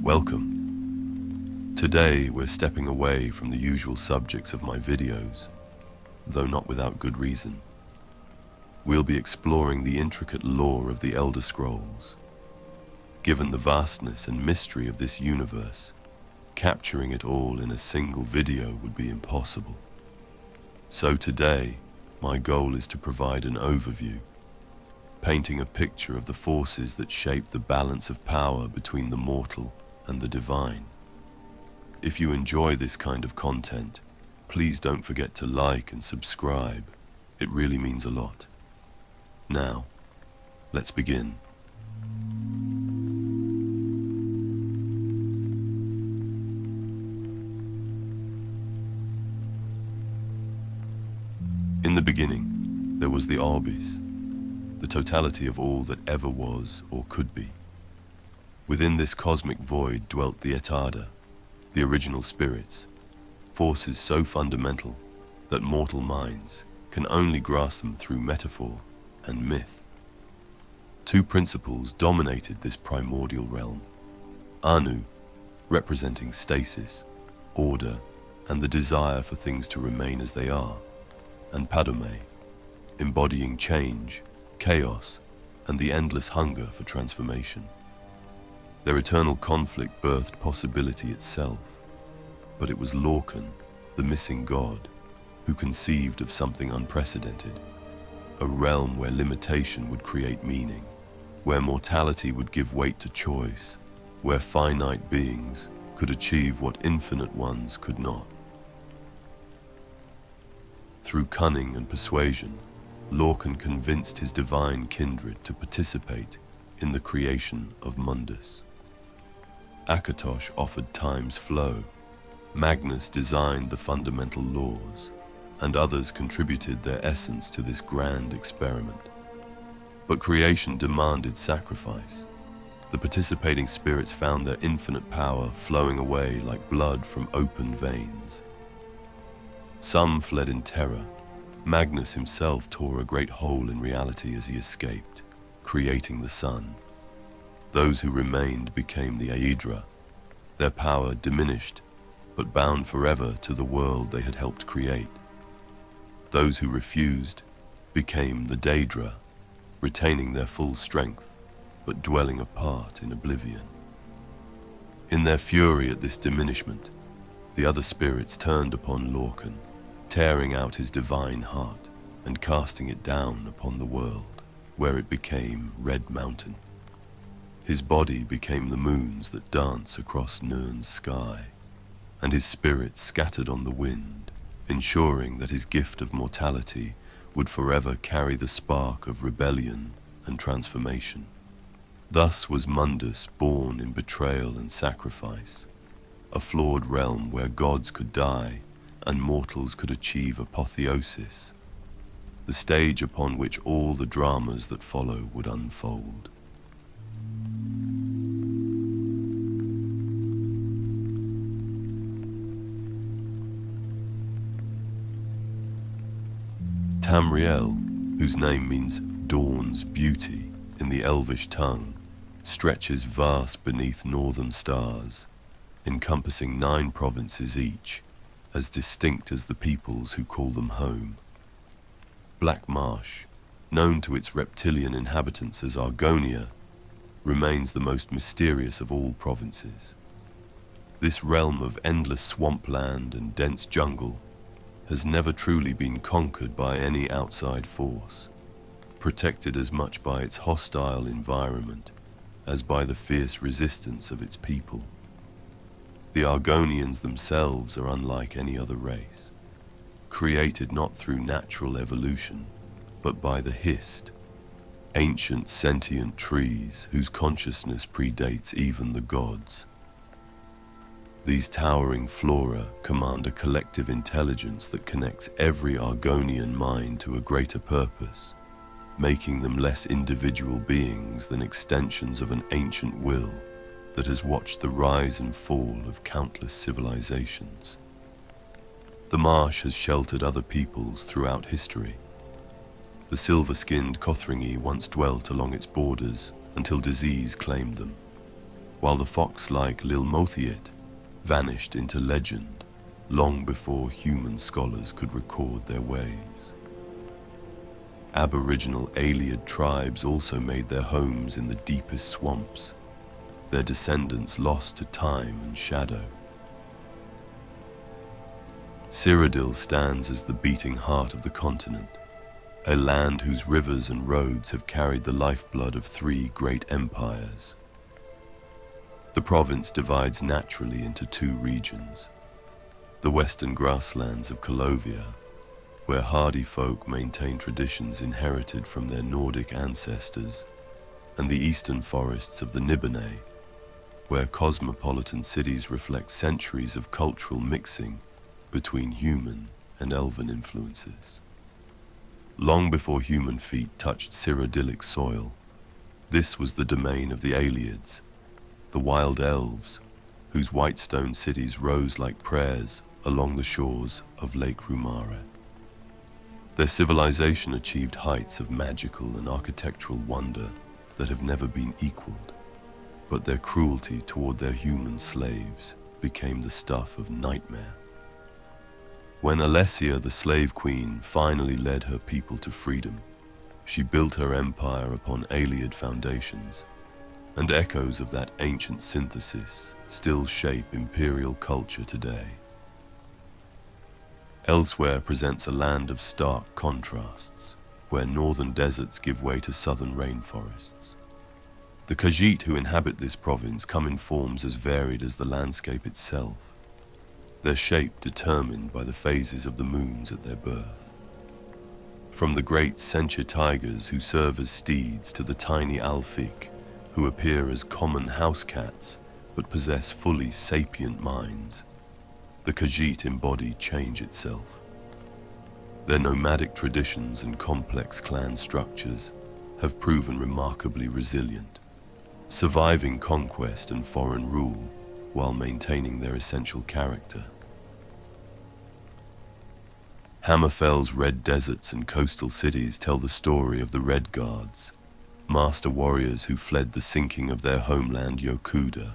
Welcome. Today we're stepping away from the usual subjects of my videos, though not without good reason. We'll be exploring the intricate lore of the Elder Scrolls. Given the vastness and mystery of this universe, capturing it all in a single video would be impossible. So today, my goal is to provide an overview, painting a picture of the forces that shape the balance of power between the mortal and the divine. If you enjoy this kind of content, please don't forget to like and subscribe. It really means a lot. Now, let's begin. In the beginning, there was the Orbis, the totality of all that ever was or could be. Within this cosmic void dwelt the Etada, the original spirits, forces so fundamental that mortal minds can only grasp them through metaphor and myth. Two principles dominated this primordial realm: Anu, representing stasis, order, and the desire for things to remain as they are, and Padome, embodying change, chaos, and the endless hunger for transformation. Their eternal conflict birthed possibility itself, but it was Lorcan, the missing god, who conceived of something unprecedented, a realm where limitation would create meaning, where mortality would give weight to choice, where finite beings could achieve what infinite ones could not. Through cunning and persuasion, Lorcan convinced his divine kindred to participate in the creation of Mundus. Akatosh offered time's flow, Magnus designed the fundamental laws, and others contributed their essence to this grand experiment. But creation demanded sacrifice. The participating spirits found their infinite power flowing away like blood from open veins. Some fled in terror. Magnus himself tore a great hole in reality as he escaped, creating the sun. Those who remained became the Aedra, their power diminished, but bound forever to the world they had helped create. Those who refused became the Daedra, retaining their full strength, but dwelling apart in oblivion. In their fury at this diminishment, the other spirits turned upon Lorcan, tearing out his divine heart and casting it down upon the world, where it became Red Mountain. His body became the moons that dance across Nirn's sky, and his spirit scattered on the wind, ensuring that his gift of mortality would forever carry the spark of rebellion and transformation. Thus was Mundus born in betrayal and sacrifice, a flawed realm where gods could die and mortals could achieve apotheosis, the stage upon which all the dramas that follow would unfold. Tamriel, whose name means dawn's beauty in the Elvish tongue, stretches vast beneath northern stars, encompassing 9 provinces each, as distinct as the peoples who call them home. Black Marsh, known to its reptilian inhabitants as Argonia, remains the most mysterious of all provinces. This realm of endless swampland and dense jungle has never truly been conquered by any outside force, protected as much by its hostile environment as by the fierce resistance of its people. The Argonians themselves are unlike any other race, created not through natural evolution, but by the Hist, ancient sentient trees whose consciousness predates even the gods. These towering flora command a collective intelligence that connects every Argonian mind to a greater purpose, making them less individual beings than extensions of an ancient will that has watched the rise and fall of countless civilizations. The marsh has sheltered other peoples throughout history. The silver-skinned Kothringi once dwelt along its borders until disease claimed them. while the fox-like Lilmothiet vanished into legend long before human scholars could record their ways. Aboriginal Aliad tribes also made their homes in the deepest swamps, their descendants lost to time and shadow. Cyrodiil stands as the beating heart of the continent, a land whose rivers and roads have carried the lifeblood of 3 great empires. The province divides naturally into 2 regions: the western grasslands of Colovia, where hardy folk maintain traditions inherited from their Nordic ancestors, and the eastern forests of the Nibene, where cosmopolitan cities reflect centuries of cultural mixing between human and elven influences. Long before human feet touched Cyrodiilic soil, this was the domain of the Aliads, the wild elves, whose white stone cities rose like prayers along the shores of Lake Rumare. Their civilization achieved heights of magical and architectural wonder that have never been equaled, but their cruelty toward their human slaves became the stuff of nightmare. When Alessia, the slave queen, finally led her people to freedom, she built her empire upon Aliad foundations, and echoes of that ancient synthesis still shape imperial culture today. Elsewhere presents a land of stark contrasts, where northern deserts give way to southern rainforests. The Khajiit who inhabit this province come in forms as varied as the landscape itself, their shape determined by the phases of the moons at their birth. From the great Sencha tigers who serve as steeds to the tiny Alfik, who appear as common house cats but possess fully sapient minds, the Khajiit embody change itself. Their nomadic traditions and complex clan structures have proven remarkably resilient, surviving conquest and foreign rule while maintaining their essential character. Hammerfell's red deserts and coastal cities tell the story of the Red Guards, master warriors who fled the sinking of their homeland Yokuda.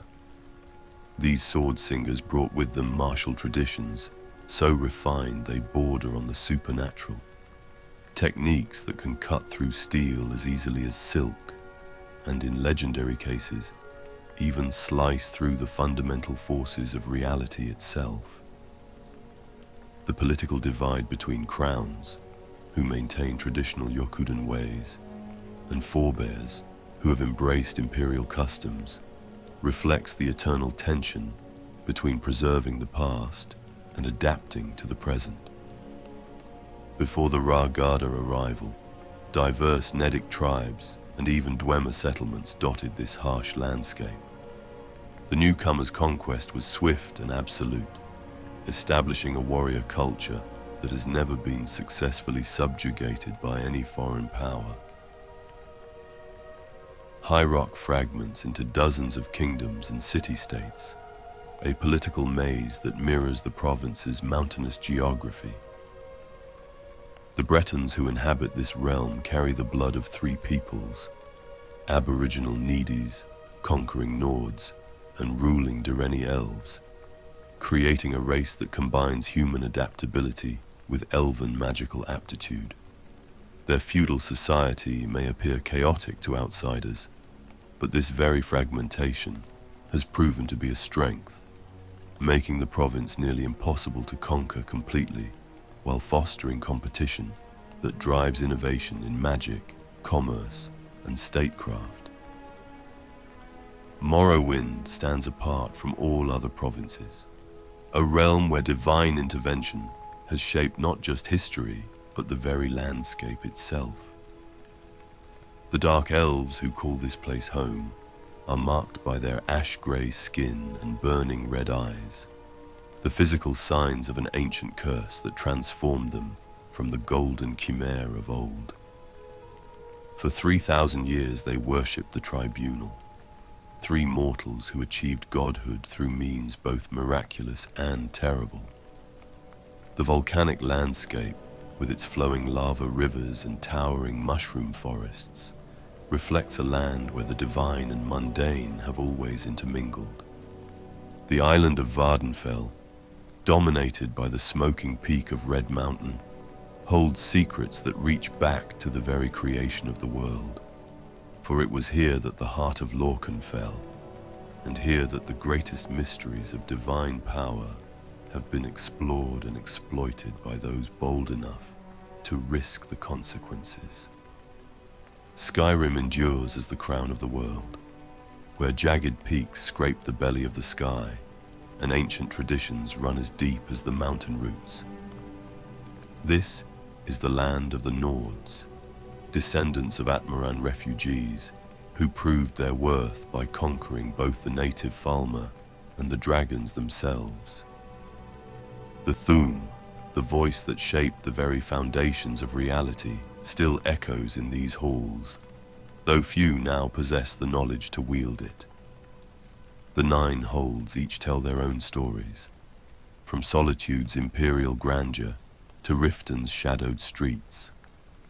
These sword singers brought with them martial traditions, so refined they border on the supernatural, techniques that can cut through steel as easily as silk, and in legendary cases, even slice through the fundamental forces of reality itself. The political divide between crowns, who maintain traditional Yokudan ways, and forebears, who have embraced imperial customs, reflects the eternal tension between preserving the past and adapting to the present. Before the Ra-Garda arrival, diverse Nedic tribes and even Dwemer settlements dotted this harsh landscape. The newcomer's conquest was swift and absolute, establishing a warrior culture that has never been successfully subjugated by any foreign power. High rock fragments into dozens of kingdoms and city-states, a political maze that mirrors the province's mountainous geography. The Bretons who inhabit this realm carry the blood of 3 peoples: Aboriginal Needies, conquering Nords, and ruling Direni elves, creating a race that combines human adaptability with elven magical aptitude. Their feudal society may appear chaotic to outsiders, but this very fragmentation has proven to be a strength, making the province nearly impossible to conquer completely, while fostering competition that drives innovation in magic, commerce, and statecraft. Morrowind stands apart from all other provinces, a realm where divine intervention has shaped not just history, but the very landscape itself. The dark elves who call this place home are marked by their ash-grey skin and burning red eyes, the physical signs of an ancient curse that transformed them from the golden chimera of old. For 3,000 years they worshipped the tribunal, 3 mortals who achieved godhood through means both miraculous and terrible. The volcanic landscape, with its flowing lava rivers and towering mushroom forests, reflects a land where the divine and mundane have always intermingled. The island of Vardenfell, dominated by the smoking peak of Red Mountain, holds secrets that reach back to the very creation of the world. For it was here that the heart of Lorcan fell, and here that the greatest mysteries of divine power have been explored and exploited by those bold enough to risk the consequences. Skyrim endures as the crown of the world, where jagged peaks scrape the belly of the sky, and ancient traditions run as deep as the mountain roots. This is the land of the Nords, descendants of Atmaran refugees who proved their worth by conquering both the native Falmer and the dragons themselves. The Thu'um, the voice that shaped the very foundations of reality, still echoes in these halls, though few now possess the knowledge to wield it. The Nine Holds each tell their own stories, from Solitude's imperial grandeur to Riften's shadowed streets,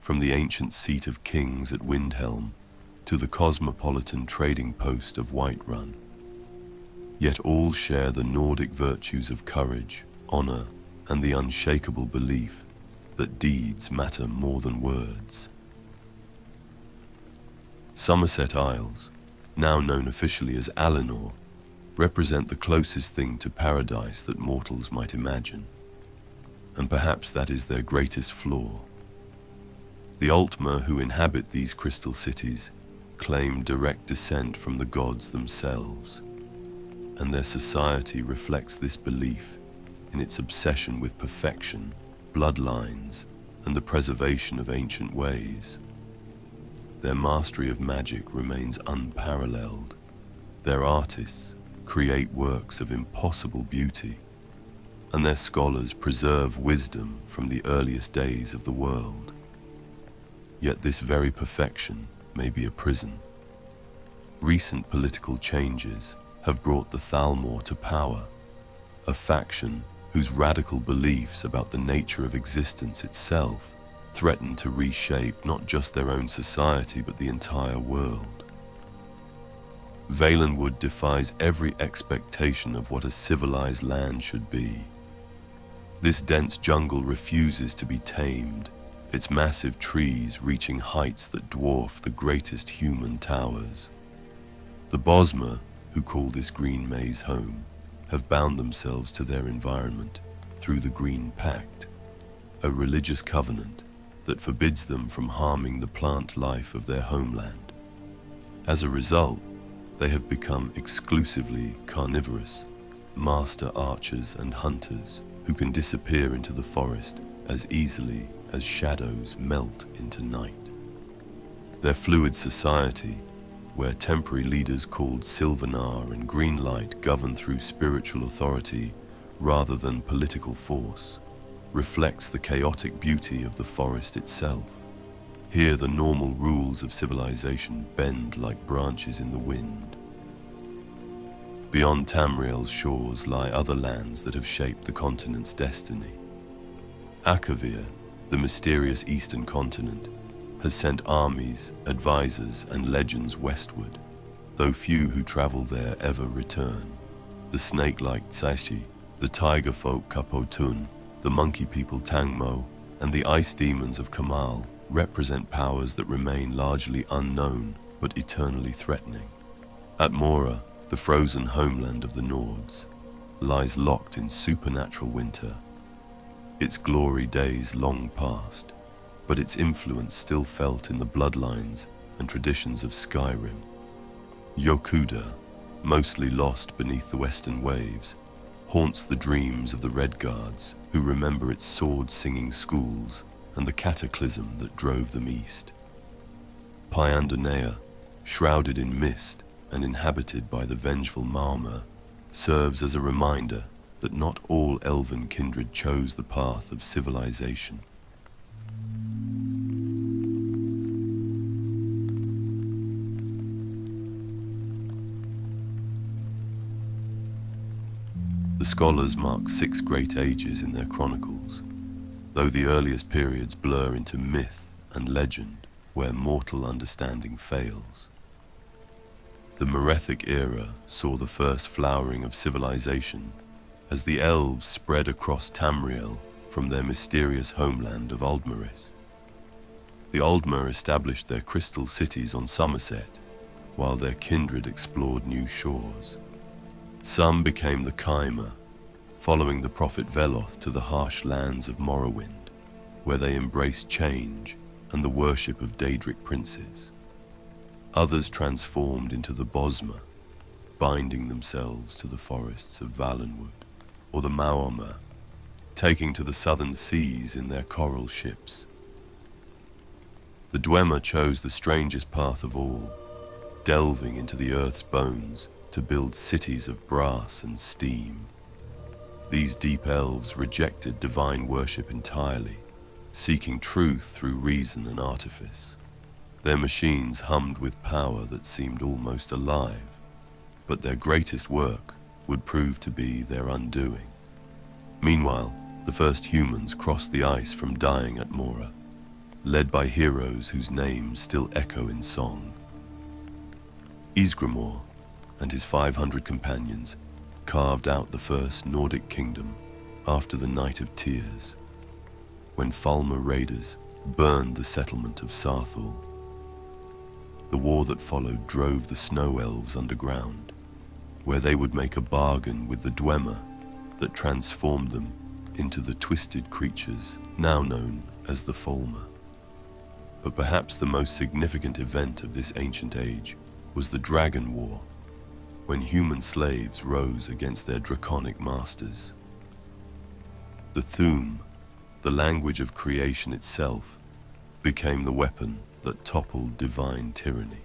from the ancient seat of kings at Windhelm to the cosmopolitan trading post of Whiterun. Yet all share the Nordic virtues of courage, honor, and the unshakable belief that deeds matter more than words. Somerset Isles, now known officially as Alinor, represent the closest thing to paradise that mortals might imagine, and perhaps that is their greatest flaw. The Altmer who inhabit these crystal cities claim direct descent from the gods themselves, and their society reflects this belief in its obsession with perfection, bloodlines, and the preservation of ancient ways. Their mastery of magic remains unparalleled. Their artists create works of impossible beauty, and their scholars preserve wisdom from the earliest days of the world. Yet this very perfection may be a prison. Recent political changes have brought the Thalmor to power, a faction whose radical beliefs about the nature of existence itself threaten to reshape not just their own society but the entire world. Valenwood defies every expectation of what a civilized land should be. This dense jungle refuses to be tamed, its massive trees reaching heights that dwarf the greatest human towers. The Bosmer, who call this green maze home, have bound themselves to their environment through the Green Pact, a religious covenant that forbids them from harming the plant life of their homeland. As a result, they have become exclusively carnivorous, master archers and hunters who can disappear into the forest as easily as shadows melt into night. Their fluid society, where temporary leaders called Sylvanar and Greenlight govern through spiritual authority rather than political force, reflects the chaotic beauty of the forest itself. Here the normal rules of civilization bend like branches in the wind. Beyond Tamriel's shores lie other lands that have shaped the continent's destiny. Akavir, the mysterious eastern continent, has sent armies, advisors, and legends westward, though few who travel there ever return. The snake-like Tsaishi, the tiger folk Kapotun, the monkey people Tangmo, and the ice demons of Kamal represent powers that remain largely unknown but eternally threatening. Atmora, the frozen homeland of the Nords, lies locked in supernatural winter. Its glory days long past, but its influence still felt in the bloodlines and traditions of Skyrim. Yokuda, mostly lost beneath the western waves, haunts the dreams of the Redguards, who remember its sword-singing schools and the cataclysm that drove them east. Pyandonea, shrouded in mist and inhabited by the vengeful Malmer, serves as a reminder that not all elven kindred chose the path of civilization. The scholars mark 6 great ages in their chronicles, though the earliest periods blur into myth and legend. where mortal understanding fails. The Merethic era saw the first flowering of civilization as the elves spread across Tamriel from their mysterious homeland of Aldmeris. The Aldmer established their crystal cities on Somerset, while their kindred explored new shores. Some became the Chimera, following the prophet Veloth to the harsh lands of Morrowind, where they embraced change and the worship of Daedric princes. Others transformed into the Bosmer, binding themselves to the forests of Valenwood, or the Maormer, taking to the southern seas in their coral ships. The Dwemer chose the strangest path of all, delving into the earth's bones to build cities of brass and steam. These deep elves rejected divine worship entirely, seeking truth through reason and artifice. Their machines hummed with power that seemed almost alive, but their greatest work would prove to be their undoing. Meanwhile, the first humans crossed the ice from dying at Mora, led by heroes whose names still echo in song. Ysgramor and his 500 companions carved out the first Nordic kingdom after the Night of Tears, when Falmer raiders burned the settlement of Sarthal. The war that followed drove the snow elves underground, where they would make a bargain with the Dwemer that transformed them into the twisted creatures now known as the Falmer. But perhaps the most significant event of this ancient age was the Dragon War, when human slaves rose against their draconic masters. The Thu'um, the language of creation itself, became the weapon that toppled divine tyranny.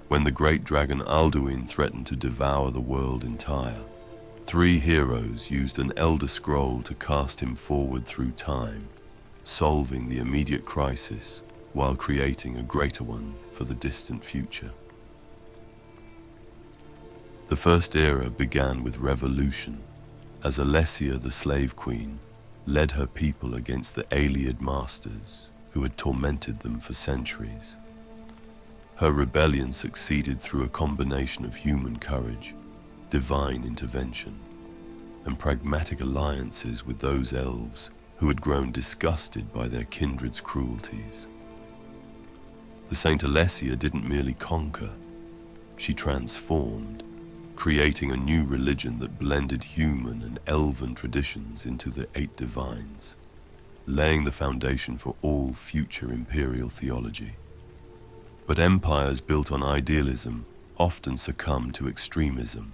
When the great dragon Alduin threatened to devour the world entire, 3 heroes used an Elder Scroll to cast him forward through time, solving the immediate crisis while creating a greater one for the distant future. The first era began with revolution, as Alessia the Slave Queen led her people against the Ayleid masters who had tormented them for centuries. Her rebellion succeeded through a combination of human courage, divine intervention, and pragmatic alliances with those elves who had grown disgusted by their kindred's cruelties. The Saint Alessia didn't merely conquer, she transformed, creating a new religion that blended human and elven traditions into the 8 divines, laying the foundation for all future imperial theology. But empires built on idealism often succumb to extremism.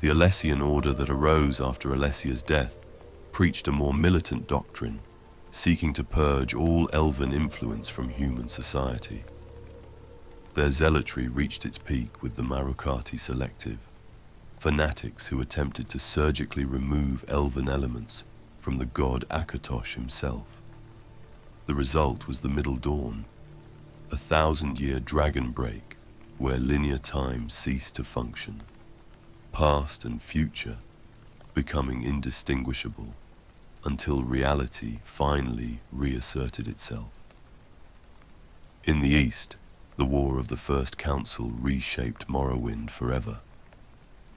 The Alessian order that arose after Alessia's death preached a more militant doctrine, seeking to purge all elven influence from human society. Their zealotry reached its peak with the Marukati Selective, fanatics who attempted to surgically remove elven elements from the god Akatosh himself. The result was the Middle Dawn, a 1,000-year dragon break where linear time ceased to function, past and future becoming indistinguishable until reality finally reasserted itself. In the East, the War of the First Council reshaped Morrowind forever.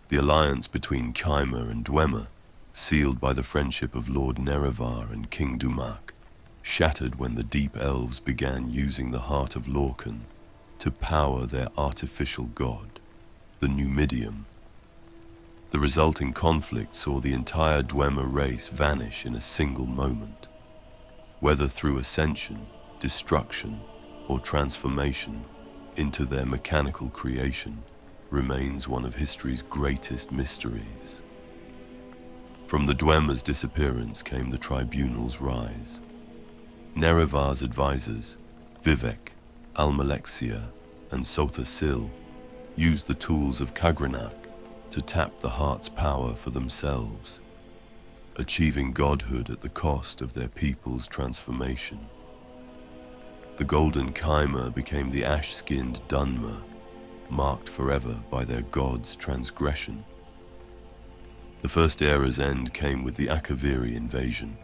The alliance between Chimera and Dwemer, sealed by the friendship of Lord Nerevar and King Dumak, shattered when the Deep Elves began using the Heart of Lorkhan to power their artificial god, the Numidium. The resulting conflict saw the entire Dwemer race vanish in a single moment. Whether through ascension, destruction, or transformation into their mechanical creation remains one of history's greatest mysteries. From the Dwemer's disappearance came the Tribunal's rise. Nerevar's advisors, Vivek, Almalexia, and Sota Sil, used the tools of Kagrenak to tap the heart's power for themselves, achieving godhood at the cost of their people's transformation. The Golden Chimera became the ash-skinned Dunmer, marked forever by their god's transgression. The First Era's end came with the Akaviri invasion,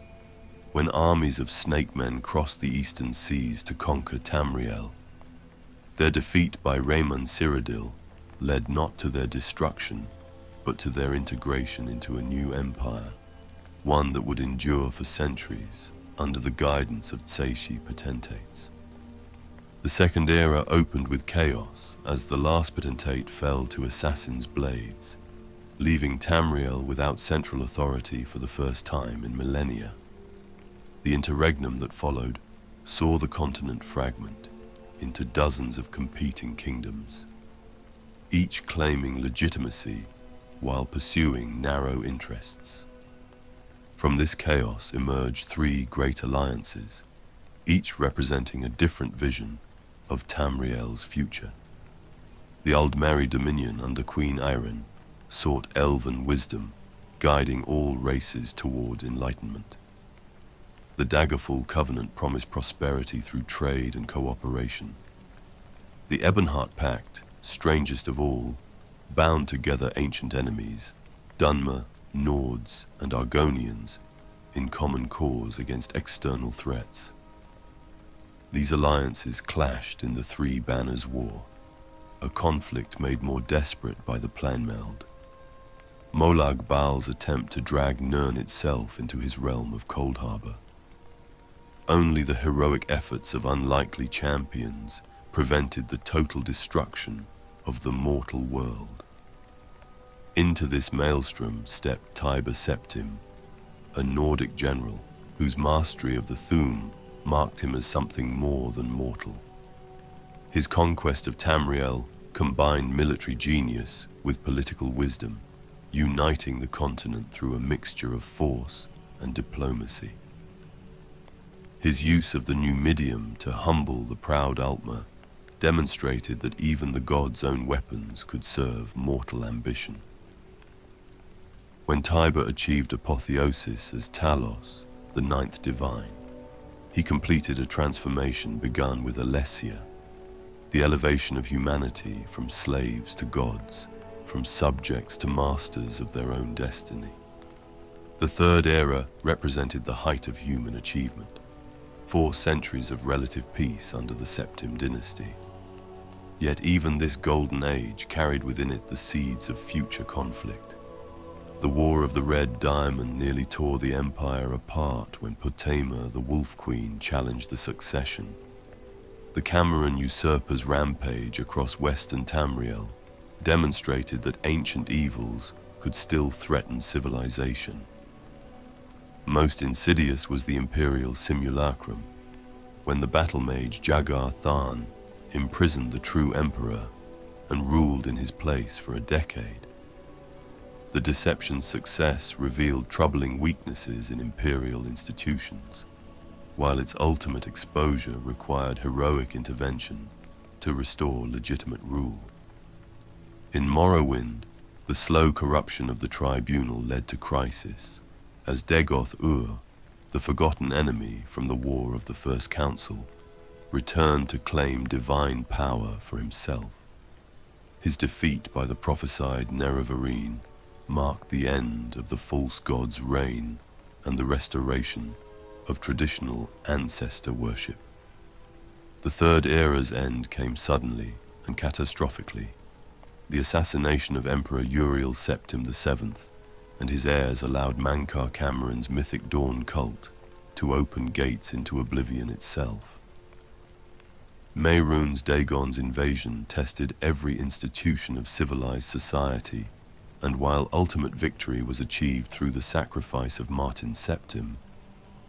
when armies of snake men crossed the eastern seas to conquer Tamriel. Their defeat by Raymond Cyrodiil led not to their destruction, but to their integration into a new empire, one that would endure for centuries under the guidance of Tseshi potentates. The Second Era opened with chaos as the last potentate fell to assassins' blades, leaving Tamriel without central authority for the first time in millennia. The interregnum that followed saw the continent fragment into dozens of competing kingdoms, each claiming legitimacy while pursuing narrow interests. From this chaos emerged three great alliances, each representing a different vision of Tamriel's future. The Aldmeri Dominion under Queen Irene sought elven wisdom, guiding all races toward enlightenment. The Daggerfall Covenant promised prosperity through trade and cooperation. The Ebonheart Pact, strangest of all, bound together ancient enemies, Dunmer, Nords, and Argonians, in common cause against external threats. These alliances clashed in the Three Banners War, a conflict made more desperate by the Planmeld. Molag Bal's attempt to drag Nirn itself into his realm of Coldharbour. Only the heroic efforts of unlikely champions prevented the total destruction of the mortal world. Into this maelstrom stepped Tiber Septim, a Nordic general whose mastery of the Thu'um marked him as something more than mortal. His conquest of Tamriel combined military genius with political wisdom, uniting the continent through a mixture of force and diplomacy. His use of the Numidium to humble the proud Altmer demonstrated that even the gods' own weapons could serve mortal ambition. When Tiber achieved apotheosis as Talos, the ninth divine, he completed a transformation begun with Alessia, the elevation of humanity from slaves to gods, from subjects to masters of their own destiny. The Third Era represented the height of human achievement, 4 centuries of relative peace under the Septim dynasty. Yet even this golden age carried within it the seeds of future conflict. The War of the Red Diamond nearly tore the empire apart when Potema, the Wolf Queen, challenged the succession. The Cameron usurpers' rampage across western Tamriel demonstrated that ancient evils could still threaten civilization. Most insidious was the Imperial Simulacrum, when the battle mage Jagar Tharn imprisoned the true emperor and ruled in his place for a decade. The deception's success revealed troubling weaknesses in imperial institutions, while its ultimate exposure required heroic intervention to restore legitimate rule. In Morrowind, the slow corruption of the tribunal led to crisis, as Dagoth-Ur, the forgotten enemy from the War of the First Council, returned to claim divine power for himself. His defeat by the prophesied Nerevarine marked the end of the false god's reign and the restoration of traditional ancestor worship. The Third Era's end came suddenly and catastrophically. The assassination of Emperor Uriel Septim VII and his heirs allowed Mankar Cameron's mythic Dawn cult to open gates into oblivion itself. Mehrunes Dagon's invasion tested every institution of civilized society, and while ultimate victory was achieved through the sacrifice of Martin Septim,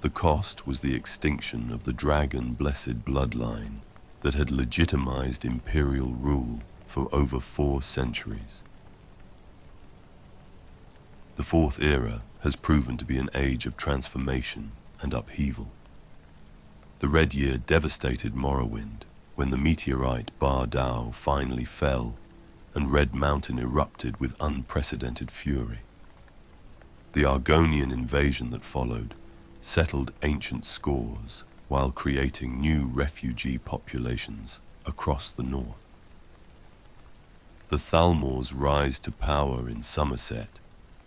the cost was the extinction of the dragon-blessed bloodline that had legitimized imperial rule for over 4 centuries. The Fourth Era has proven to be an age of transformation and upheaval. The Red Year devastated Morrowind when the meteorite Bar Dao finally fell and Red Mountain erupted with unprecedented fury. The Argonian invasion that followed settled ancient scores while creating new refugee populations across the north. The Thalmor's rise to power in Somerset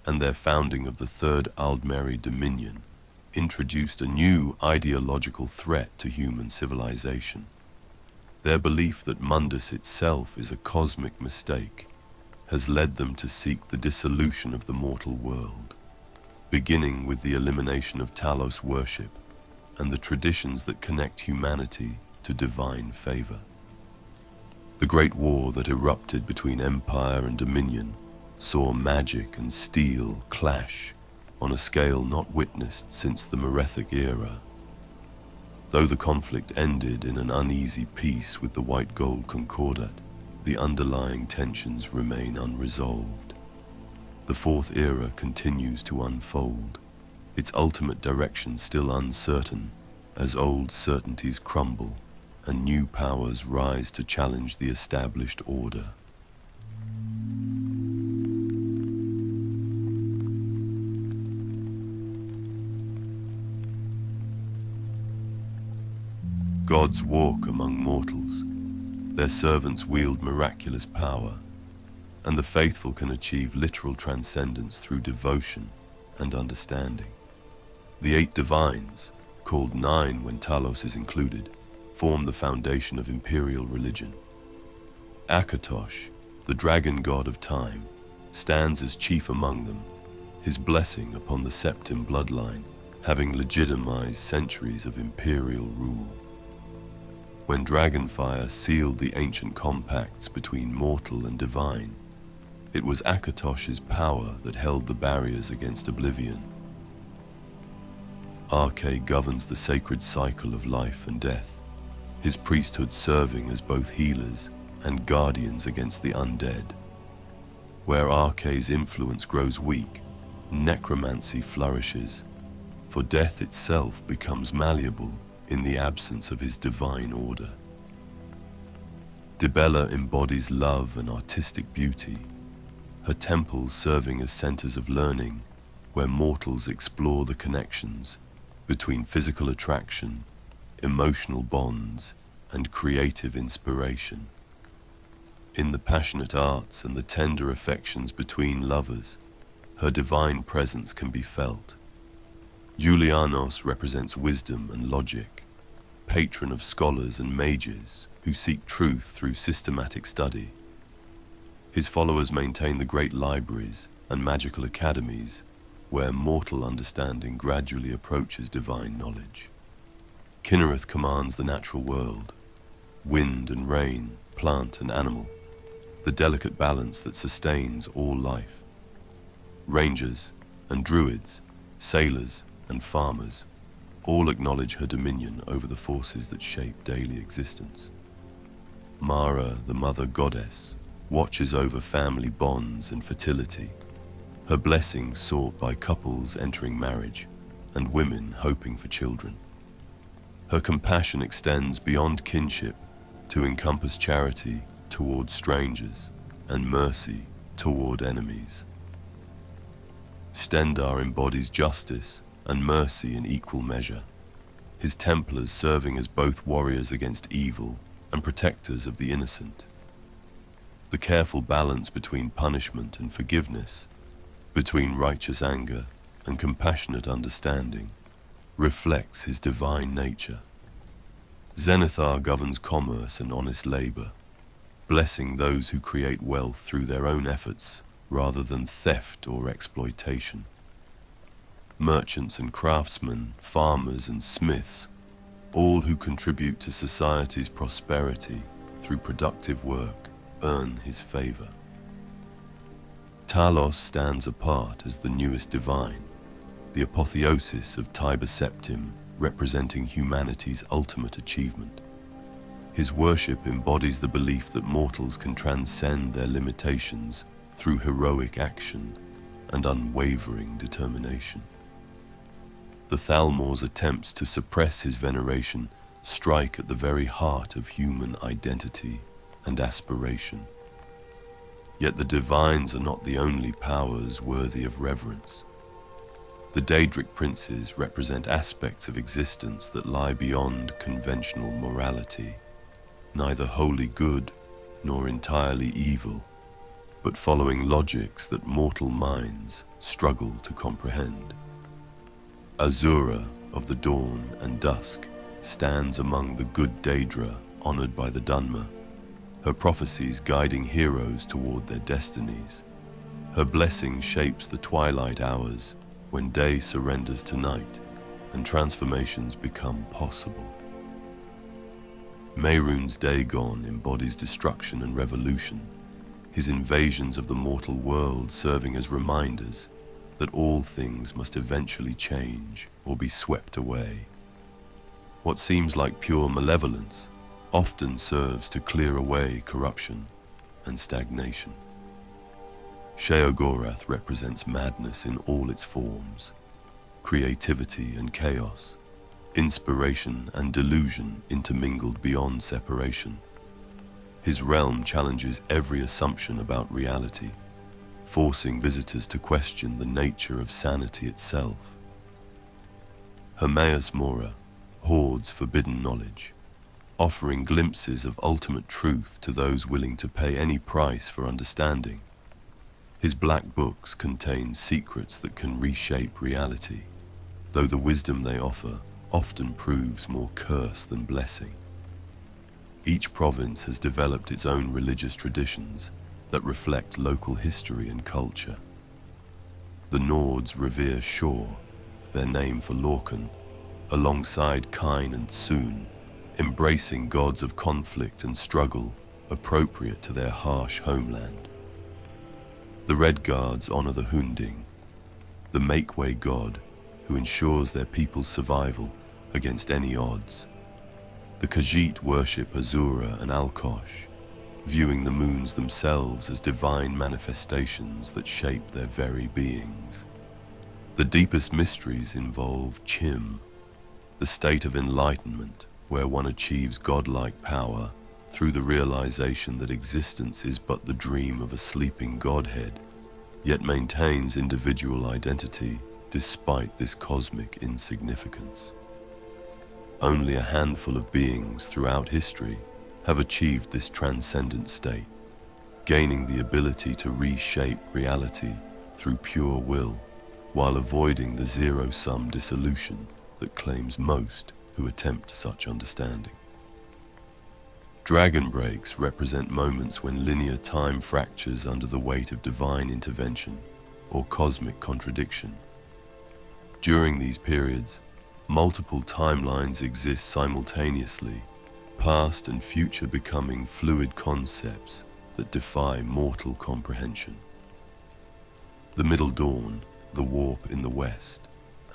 and their founding of the Third Aldmeri Dominion introduced a new ideological threat to human civilization. Their belief that Mundus itself is a cosmic mistake has led them to seek the dissolution of the mortal world, beginning with the elimination of Talos worship and the traditions that connect humanity to divine favor. The Great War that erupted between Empire and Dominion saw magic and steel clash on a scale not witnessed since the Merethic era. Though the conflict ended in an uneasy peace with the White Gold Concordat, the underlying tensions remain unresolved. The Fourth Era continues to unfold, its ultimate direction still uncertain as old certainties crumble and new powers rise to challenge the established order. Gods walk among mortals. Their servants wield miraculous power, and the faithful can achieve literal transcendence through devotion and understanding. The 8 divines, called 9 when Talos is included, form the foundation of imperial religion. Akatosh, the dragon god of time, stands as chief among them, his blessing upon the Septim bloodline having legitimized centuries of imperial rule. When Dragonfire sealed the ancient compacts between mortal and divine, it was Akatosh's power that held the barriers against oblivion. Arche governs the sacred cycle of life and death, his priesthood serving as both healers and guardians against the undead. Where Arche's influence grows weak, necromancy flourishes, for death itself becomes malleable in the absence of his divine order. Dibella embodies love and artistic beauty, her temples serving as centers of learning where mortals explore the connections between physical attraction, emotional bonds, and creative inspiration. In the passionate arts and the tender affections between lovers, her divine presence can be felt. Julianos represents wisdom and logic, patron of scholars and mages who seek truth through systematic study. His followers maintain the great libraries and magical academies where mortal understanding gradually approaches divine knowledge. Kinnereth commands the natural world, wind and rain, plant and animal, the delicate balance that sustains all life. Rangers and druids, sailors and farmers all acknowledge her dominion over the forces that shape daily existence. Mara, the mother goddess, watches over family bonds and fertility, her blessings sought by couples entering marriage and women hoping for children. Her compassion extends beyond kinship to encompass charity toward strangers and mercy toward enemies. Stendar embodies justice and mercy in equal measure, his Templars serving as both warriors against evil and protectors of the innocent. The careful balance between punishment and forgiveness, between righteous anger and compassionate understanding, reflects his divine nature. Zenithar governs commerce and honest labor, blessing those who create wealth through their own efforts rather than theft or exploitation. Merchants and craftsmen, farmers and smiths, all who contribute to society's prosperity through productive work, earn his favor. Talos stands apart as the newest divine, the apotheosis of Tiber Septim, representing humanity's ultimate achievement. His worship embodies the belief that mortals can transcend their limitations through heroic action and unwavering determination. The Thalmor's attempts to suppress his veneration strike at the very heart of human identity and aspiration. Yet the divines are not the only powers worthy of reverence. The Daedric princes represent aspects of existence that lie beyond conventional morality, neither wholly good nor entirely evil, but following logics that mortal minds struggle to comprehend. Azura of the dawn and dusk stands among the good Daedra honored by the Dunmer, her prophecies guiding heroes toward their destinies. Her blessing shapes the twilight hours when day surrenders to night and transformations become possible. Mehrunes Dagon embodies destruction and revolution, his invasions of the mortal world serving as reminders that all things must eventually change or be swept away. What seems like pure malevolence often serves to clear away corruption and stagnation. Sheogorath represents madness in all its forms, creativity and chaos, inspiration and delusion intermingled beyond separation. His realm challenges every assumption about reality, forcing visitors to question the nature of sanity itself. Hermaeus Mora hoards forbidden knowledge, offering glimpses of ultimate truth to those willing to pay any price for understanding. His black books contain secrets that can reshape reality, though the wisdom they offer often proves more curse than blessing. Each province has developed its own religious traditions that reflect local history and culture. The Nords revere Shor, their name for Lorcan, alongside Kine and Soon, embracing gods of conflict and struggle appropriate to their harsh homeland. The Red Guards honor the Hunding, the make-way god who ensures their people's survival against any odds. The Khajiit worship Azura and Alkosh, viewing the moons themselves as divine manifestations that shape their very beings. The deepest mysteries involve Chim, the state of enlightenment where one achieves godlike power through the realization that existence is but the dream of a sleeping godhead, yet maintains individual identity despite this cosmic insignificance. Only a handful of beings throughout history have achieved this transcendent state, gaining the ability to reshape reality through pure will, while avoiding the zero-sum dissolution that claims most who attempt such understanding. Dragon breaks represent moments when linear time fractures under the weight of divine intervention or cosmic contradiction. During these periods, multiple timelines exist simultaneously, past and future becoming fluid concepts that defy mortal comprehension. The Middle Dawn, the Warp in the West,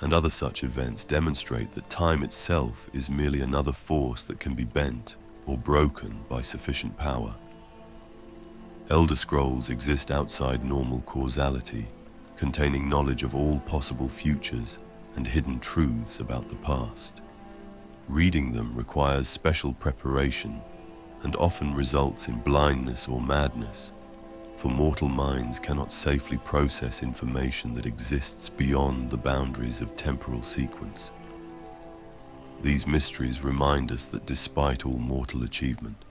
and other such events demonstrate that time itself is merely another force that can be bent or broken by sufficient power. Elder Scrolls exist outside normal causality, containing knowledge of all possible futures and hidden truths about the past. Reading them requires special preparation and often results in blindness or madness, for mortal minds cannot safely process information that exists beyond the boundaries of temporal sequence. These mysteries remind us that despite all mortal achievement,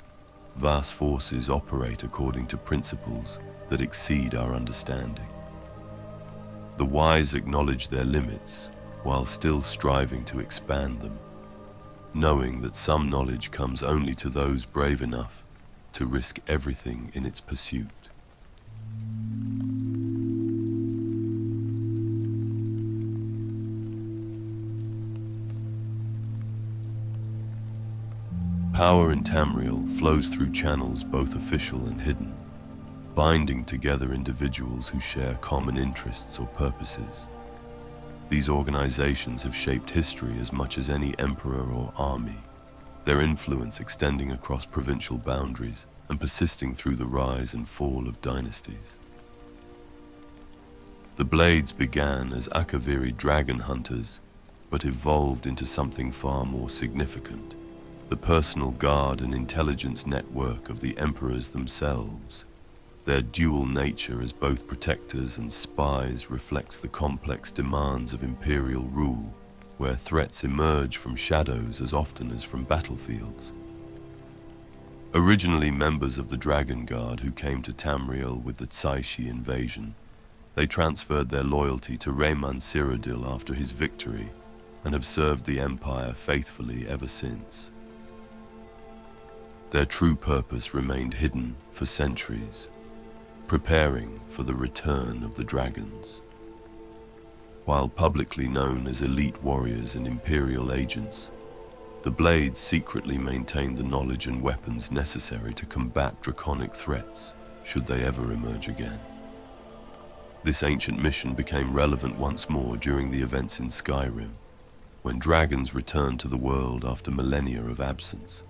vast forces operate according to principles that exceed our understanding. The wise acknowledge their limits while still striving to expand them, knowing that some knowledge comes only to those brave enough to risk everything in its pursuit. Power in Tamriel flows through channels both official and hidden, binding together individuals who share common interests or purposes. These organizations have shaped history as much as any emperor or army, their influence extending across provincial boundaries and persisting through the rise and fall of dynasties. The Blades began as Akaviri dragon hunters, but evolved into something far more significant: the personal guard and intelligence network of the emperors themselves. Their dual nature as both protectors and spies reflects the complex demands of imperial rule, where threats emerge from shadows as often as from battlefields. Originally members of the Dragon Guard who came to Tamriel with the Tsaishi invasion, they transferred their loyalty to Rayman Cyrodiil after his victory and have served the Empire faithfully ever since. Their true purpose remained hidden for centuries, preparing for the return of the dragons. While publicly known as elite warriors and Imperial agents, the Blades secretly maintained the knowledge and weapons necessary to combat draconic threats, should they ever emerge again. This ancient mission became relevant once more during the events in Skyrim, when dragons returned to the world after millennia of absence.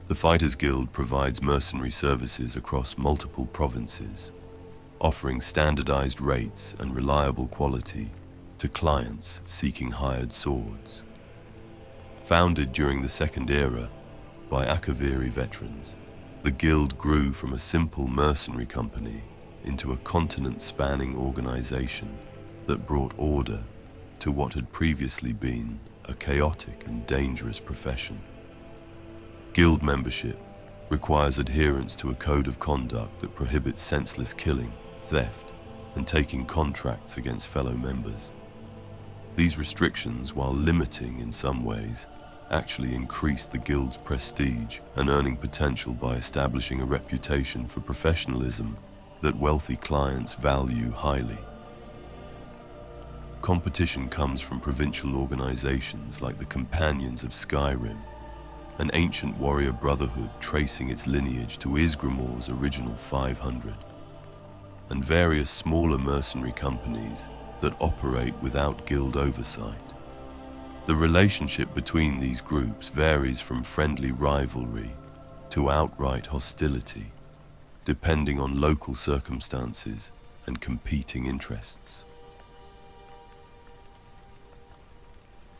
The Fighters Guild provides mercenary services across multiple provinces, offering standardized rates and reliable quality to clients seeking hired swords. Founded during the Second Era by Akaviri veterans, the Guild grew from a simple mercenary company into a continent-spanning organization that brought order to what had previously been a chaotic and dangerous profession. Guild membership requires adherence to a code of conduct that prohibits senseless killing, theft, and taking contracts against fellow members. These restrictions, while limiting in some ways, actually increased the Guild's prestige and earning potential by establishing a reputation for professionalism that wealthy clients value highly. Competition comes from provincial organizations like the Companions of Skyrim, an ancient warrior brotherhood tracing its lineage to Isgrimor's original 500, and various smaller mercenary companies that operate without guild oversight. The relationship between these groups varies from friendly rivalry to outright hostility, depending on local circumstances and competing interests.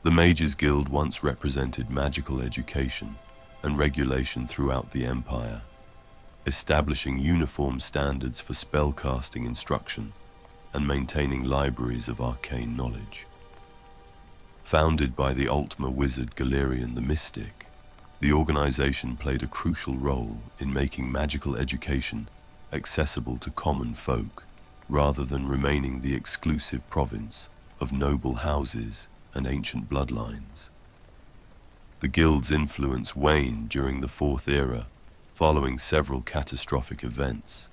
The Mages Guild once represented magical education and regulation throughout the Empire, establishing uniform standards for spellcasting instruction and maintaining libraries of arcane knowledge. Founded by the Ultima wizard Galerion the Mystic, the organization played a crucial role in making magical education accessible to common folk, rather than remaining the exclusive province of noble houses and ancient bloodlines. The Guild's influence waned during the Fourth Era, following several catastrophic events,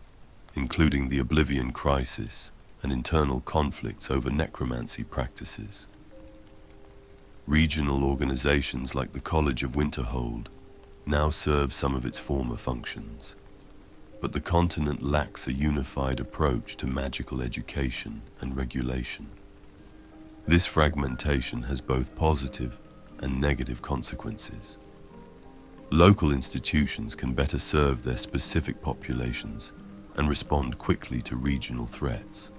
including the Oblivion crisis and internal conflicts over necromancy practices. Regional organizations like the College of Winterhold now serve some of its former functions, but the continent lacks a unified approach to magical education and regulation. This fragmentation has both positive and negative consequences. Local institutions can better serve their specific populations and respond quickly to regional threats,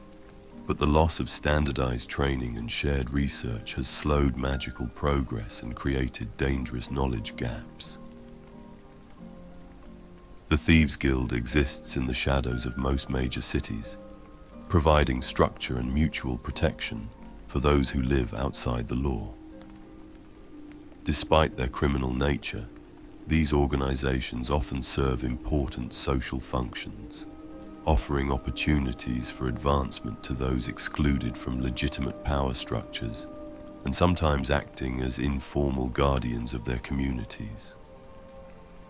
but the loss of standardized training and shared research has slowed magical progress and created dangerous knowledge gaps. The Thieves Guild exists in the shadows of most major cities, providing structure and mutual protection for those who live outside the law. Despite their criminal nature, these organizations often serve important social functions, offering opportunities for advancement to those excluded from legitimate power structures, and sometimes acting as informal guardians of their communities.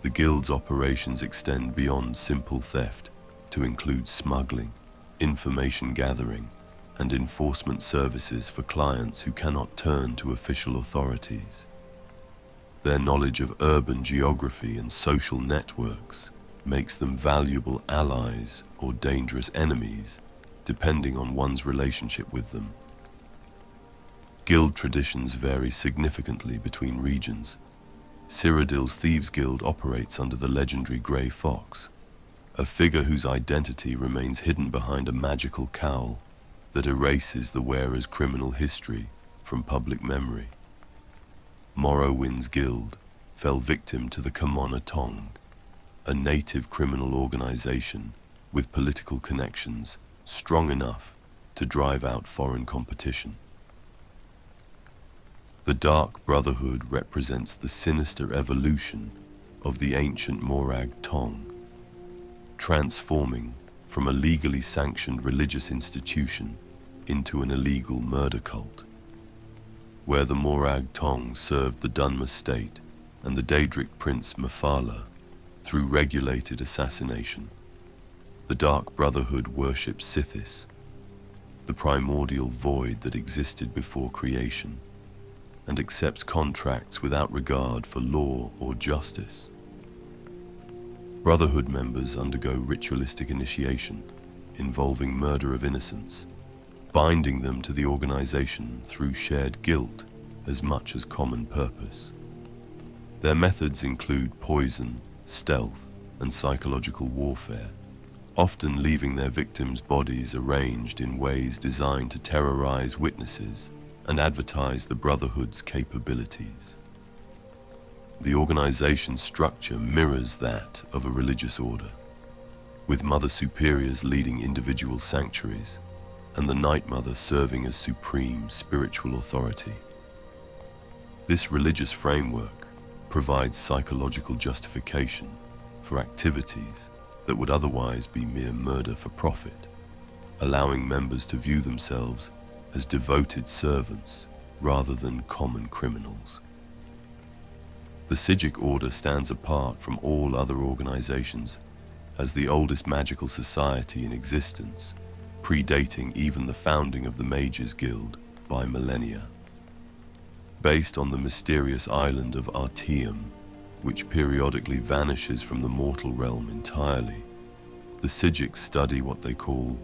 The Guild's operations extend beyond simple theft to include smuggling, information gathering, and enforcement services for clients who cannot turn to official authorities. Their knowledge of urban geography and social networks makes them valuable allies or dangerous enemies, depending on one's relationship with them. Guild traditions vary significantly between regions. Cyrodiil's Thieves Guild operates under the legendary Grey Fox, a figure whose identity remains hidden behind a magical cowl that erases the wearer's criminal history from public memory. Morrowind's Guild fell victim to the Kamona Tong, a native criminal organization with political connections strong enough to drive out foreign competition. The Dark Brotherhood represents the sinister evolution of the ancient Morag Tong, transforming from a legally sanctioned religious institution into an illegal murder cult. where the Morag Tong served the Dunmer state and the Daedric prince Mephala through regulated assassination. The Dark Brotherhood worships Sithis, the primordial void that existed before creation, and accepts contracts without regard for law or justice. Brotherhood members undergo ritualistic initiation involving murder of innocents, binding them to the organization through shared guilt as much as common purpose. Their methods include poison, stealth, and psychological warfare, often leaving their victims' bodies arranged in ways designed to terrorize witnesses and advertise the Brotherhood's capabilities. The organization's structure mirrors that of a religious order, with Mother Superiors leading individual sanctuaries and the Night Mother serving as supreme spiritual authority. This religious framework provides psychological justification for activities that would otherwise be mere murder for profit, allowing members to view themselves as devoted servants rather than common criminals. The Psijic Order stands apart from all other organizations as the oldest magical society in existence, predating even the founding of the Mages Guild by millennia. Based on the mysterious island of Artium, which periodically vanishes from the mortal realm entirely, the Psijics study what they call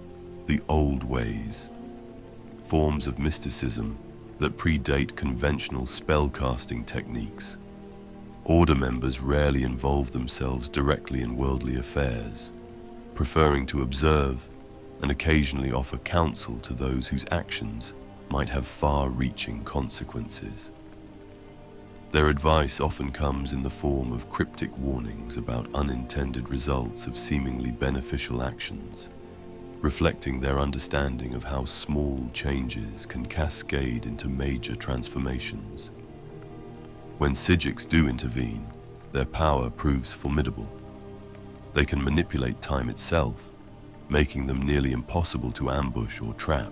the Old Ways, forms of mysticism that predate conventional spellcasting techniques. Order members rarely involve themselves directly in worldly affairs, preferring to observe and occasionally offer counsel to those whose actions might have far-reaching consequences. Their advice often comes in the form of cryptic warnings about unintended results of seemingly beneficial actions, reflecting their understanding of how small changes can cascade into major transformations. When Psijics do intervene, their power proves formidable. They can manipulate time itself, making them nearly impossible to ambush or trap.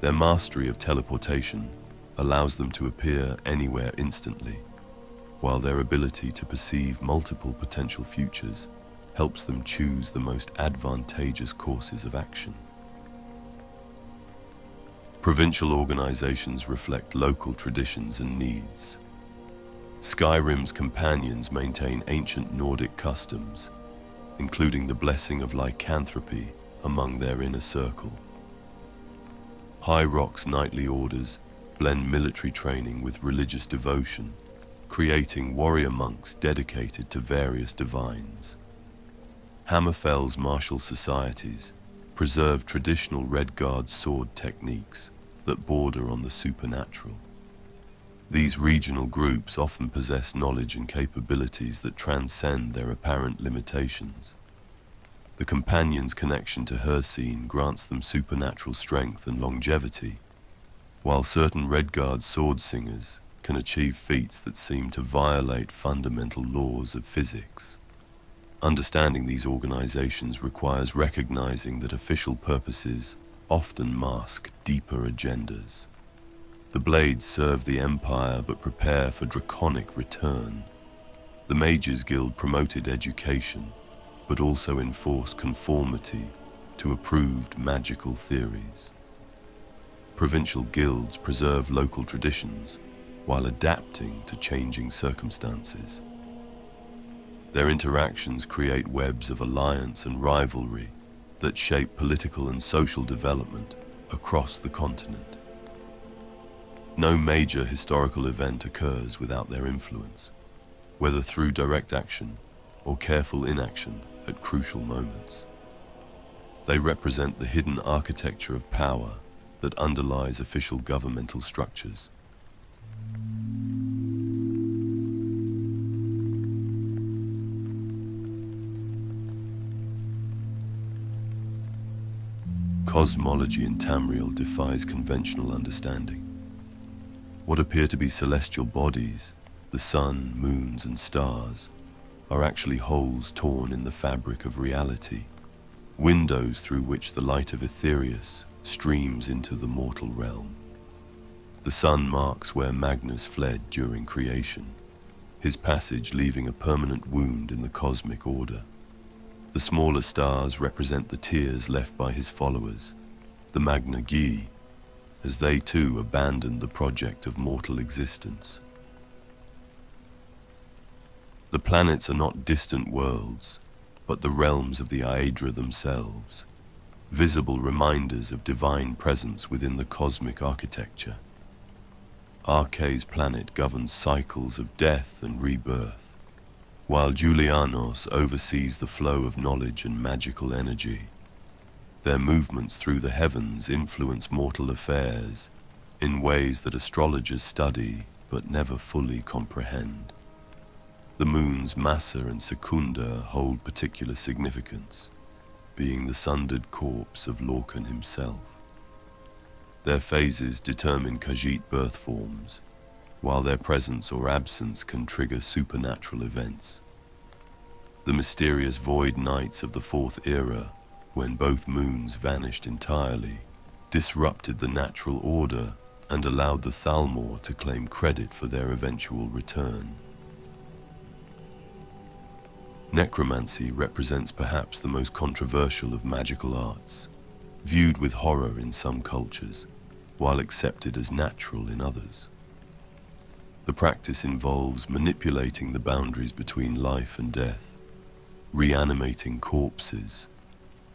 Their mastery of teleportation allows them to appear anywhere instantly, while their ability to perceive multiple potential futures helps them choose the most advantageous courses of action. Provincial organizations reflect local traditions and needs. Skyrim's companions maintain ancient Nordic customs, including the blessing of lycanthropy among their inner circle. High Rock's knightly orders blend military training with religious devotion, creating warrior monks dedicated to various divines. Hammerfell's martial societies preserve traditional Redguard sword techniques that border on the supernatural. These regional groups often possess knowledge and capabilities that transcend their apparent limitations. The companion's connection to Hircine grants them supernatural strength and longevity, while certain Redguard sword singers can achieve feats that seem to violate fundamental laws of physics. Understanding these organizations requires recognizing that official purposes often mask deeper agendas. The Blades serve the Empire but prepare for draconic return. The Mages Guild promoted education, but also enforced conformity to approved magical theories. Provincial guilds preserve local traditions while adapting to changing circumstances. Their interactions create webs of alliance and rivalry that shape political and social development across the continent. No major historical event occurs without their influence, whether through direct action or careful inaction at crucial moments. They represent the hidden architecture of power that underlies official governmental structures. Cosmology in Tamriel defies conventional understanding. What appear to be celestial bodies, the sun, moons, and stars, are actually holes torn in the fabric of reality, windows through which the light of Aetherius streams into the mortal realm. The sun marks where Magnus fled during creation, his passage leaving a permanent wound in the cosmic order. The smaller stars represent the tears left by his followers, the Magna Gi, as they too abandoned the project of mortal existence. The planets are not distant worlds, but the realms of the Aedra themselves, visible reminders of divine presence within the cosmic architecture. Arce's planet governs cycles of death and rebirth, while Julianos oversees the flow of knowledge and magical energy. Their movements through the heavens influence mortal affairs in ways that astrologers study but never fully comprehend. The moons Massa and Secunda hold particular significance, being the sundered corpse of Lorcan himself. Their phases determine Khajiit birth forms, while their presence or absence can trigger supernatural events. The mysterious void nights of the Fourth Era, when both moons vanished entirely, disrupted the natural order and allowed the Thalmor to claim credit for their eventual return. Necromancy represents perhaps the most controversial of magical arts, viewed with horror in some cultures, while accepted as natural in others. The practice involves manipulating the boundaries between life and death, reanimating corpses,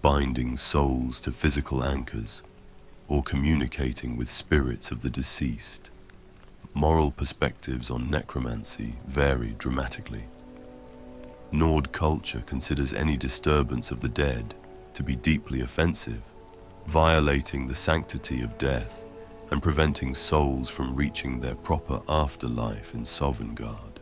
binding souls to physical anchors, or communicating with spirits of the deceased. Moral perspectives on necromancy vary dramatically. Nord culture considers any disturbance of the dead to be deeply offensive, violating the sanctity of death and preventing souls from reaching their proper afterlife in Sovngarde.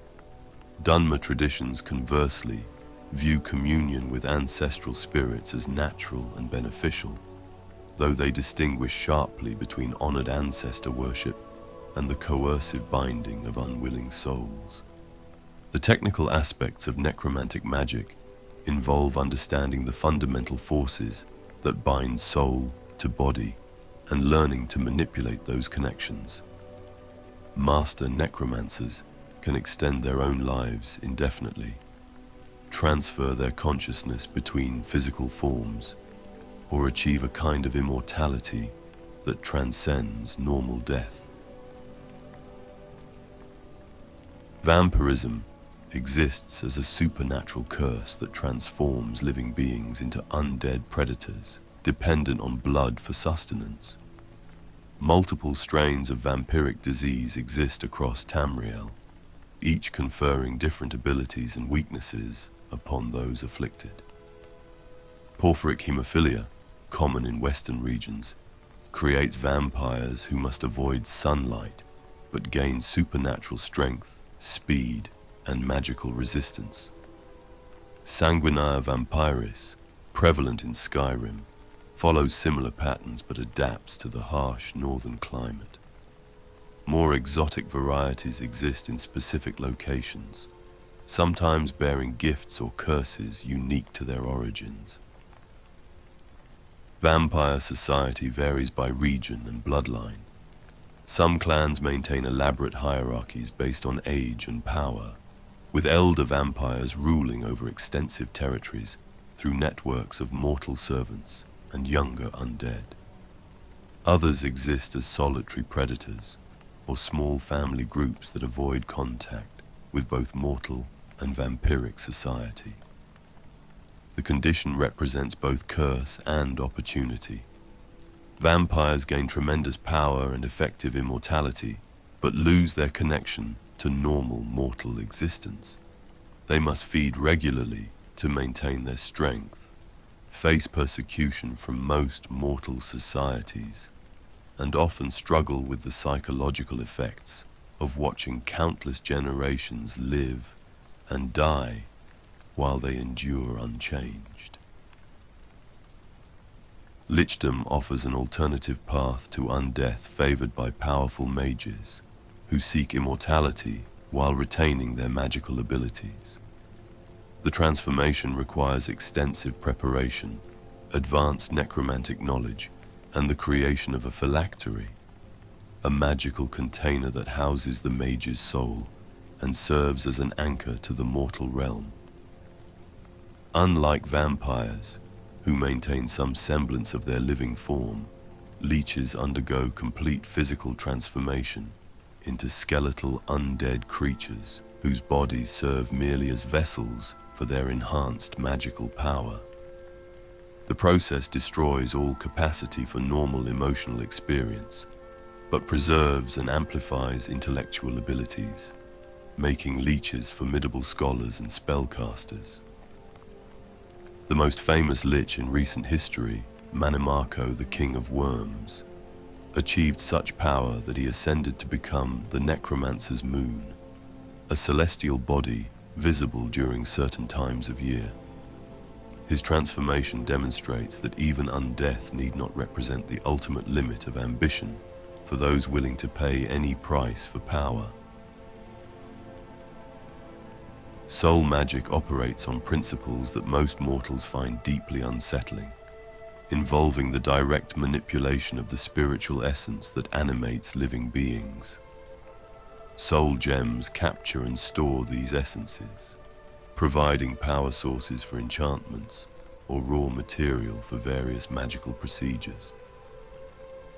Dunmer traditions, conversely, view communion with ancestral spirits as natural and beneficial, though they distinguish sharply between honored ancestor worship and the coercive binding of unwilling souls. The technical aspects of necromantic magic involve understanding the fundamental forces that bind soul to body and learning to manipulate those connections. Master necromancers can extend their own lives indefinitely, transfer their consciousness between physical forms, or achieve a kind of immortality that transcends normal death. Vampirism exists as a supernatural curse that transforms living beings into undead predators, dependent on blood for sustenance. Multiple strains of vampiric disease exist across Tamriel, each conferring different abilities and weaknesses upon those afflicted. Porphyric hemophilia, common in Western regions, creates vampires who must avoid sunlight but gain supernatural strength, speed, and magical resistance. Sanguinaire vampiris, prevalent in Skyrim, follows similar patterns but adapts to the harsh northern climate. More exotic varieties exist in specific locations, sometimes bearing gifts or curses unique to their origins. Vampire society varies by region and bloodline. Some clans maintain elaborate hierarchies based on age and power, with elder vampires ruling over extensive territories through networks of mortal servants and younger undead. Others exist as solitary predators, or small family groups that avoid contact with both mortal and vampiric society. The condition represents both curse and opportunity. Vampires gain tremendous power and effective immortality, but lose their connection to normal mortal existence. They must feed regularly to maintain their strength, face persecution from most mortal societies, and often struggle with the psychological effects of watching countless generations live and die while they endure unchanged. Lichdom offers an alternative path to undeath favored by powerful mages who seek immortality while retaining their magical abilities. The transformation requires extensive preparation, advanced necromantic knowledge, and the creation of a phylactery, a magical container that houses the mage's soul and serves as an anchor to the mortal realm. Unlike vampires, who maintain some semblance of their living form, leeches undergo complete physical transformation into skeletal undead creatures whose bodies serve merely as vessels for their enhanced magical power. The process destroys all capacity for normal emotional experience, but preserves and amplifies intellectual abilities, making leeches formidable scholars and spellcasters. The most famous lich in recent history, Manimarco, the King of Worms, achieved such power that he ascended to become the Necromancer's Moon, a celestial body visible during certain times of year. His transformation demonstrates that even undeath need not represent the ultimate limit of ambition for those willing to pay any price for power. Soul magic operates on principles that most mortals find deeply unsettling, involving the direct manipulation of the spiritual essence that animates living beings. Soul gems capture and store these essences, providing power sources for enchantments or raw material for various magical procedures.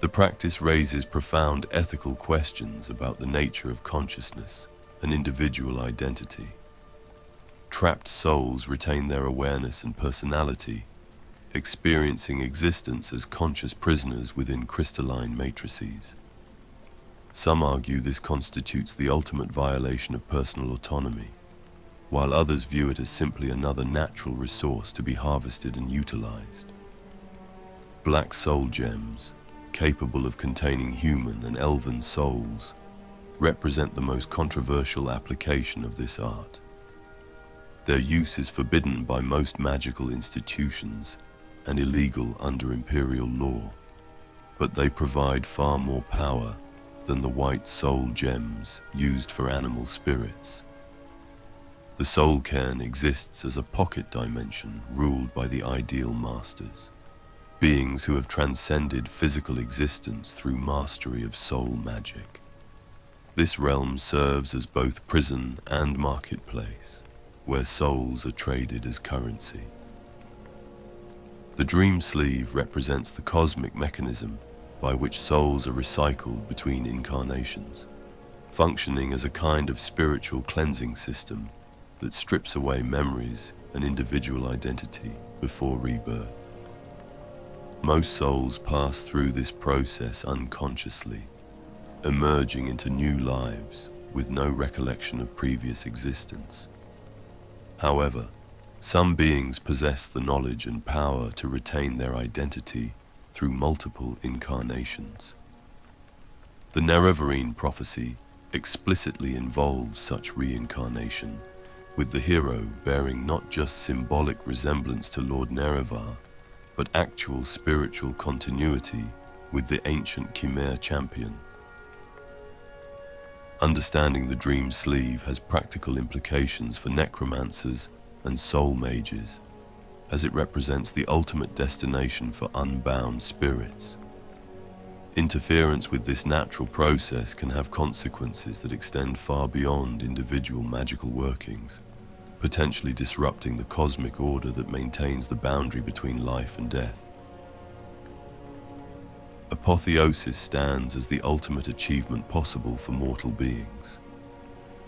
The practice raises profound ethical questions about the nature of consciousness and individual identity. Trapped souls retain their awareness and personality, experiencing existence as conscious prisoners within crystalline matrices. Some argue this constitutes the ultimate violation of personal autonomy, while others view it as simply another natural resource to be harvested and utilized. Black soul gems, capable of containing human and elven souls, represent the most controversial application of this art. Their use is forbidden by most magical institutions and illegal under imperial law, but they provide far more power than the white soul gems used for animal spirits. The soul cairn exists as a pocket dimension ruled by the ideal masters, beings who have transcended physical existence through mastery of soul magic. This realm serves as both prison and marketplace, where souls are traded as currency. The dream sleeve represents the cosmic mechanism by which souls are recycled between incarnations, functioning as a kind of spiritual cleansing system that strips away memories and individual identity before rebirth. Most souls pass through this process unconsciously, emerging into new lives with no recollection of previous existence. However, some beings possess the knowledge and power to retain their identity through multiple incarnations. The Nerevarine prophecy explicitly involves such reincarnation, with the hero bearing not just symbolic resemblance to Lord Nerevar, but actual spiritual continuity with the ancient Chimere champion. Understanding the dream sleeve has practical implications for necromancers and soul mages, as it represents the ultimate destination for unbound spirits. Interference with this natural process can have consequences that extend far beyond individual magical workings, potentially disrupting the cosmic order that maintains the boundary between life and death. Apotheosis stands as the ultimate achievement possible for mortal beings.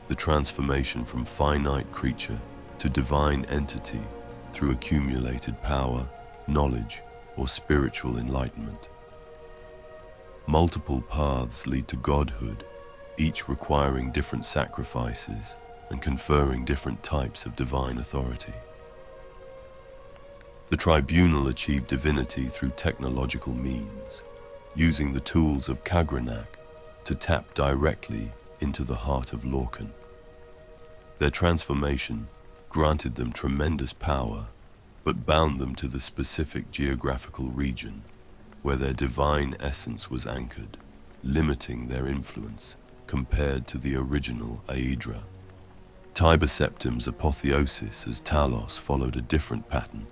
The transformation from finite creature to divine entity through accumulated power, knowledge, or spiritual enlightenment. Multiple paths lead to godhood, each requiring different sacrifices and conferring different types of divine authority. The tribunal achieved divinity through technological means, using the tools of Kagranak to tap directly into the heart of Lorcan. Their transformation granted them tremendous power, but bound them to the specific geographical region where their divine essence was anchored, limiting their influence compared to the original Aedra. Tiber Septim's apotheosis as Talos followed a different pattern,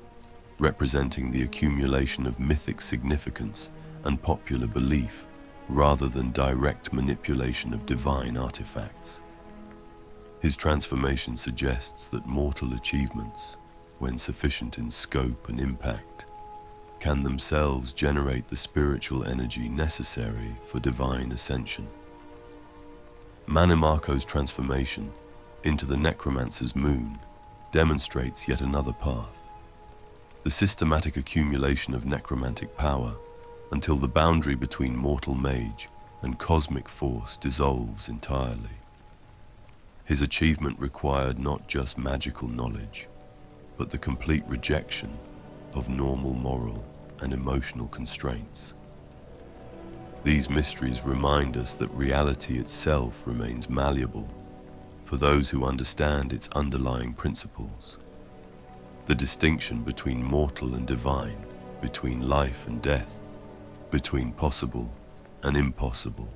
representing the accumulation of mythic significance and popular belief rather than direct manipulation of divine artifacts. His transformation suggests that mortal achievements, when sufficient in scope and impact, can themselves generate the spiritual energy necessary for divine ascension. Manimarco's transformation into the necromancer's moon demonstrates yet another path: the systematic accumulation of necromantic power until the boundary between mortal mage and cosmic force dissolves entirely. His achievement required not just magical knowledge, but the complete rejection of normal moral and emotional constraints. These mysteries remind us that reality itself remains malleable for those who understand its underlying principles. The distinction between mortal and divine, between life and death, between possible and impossible,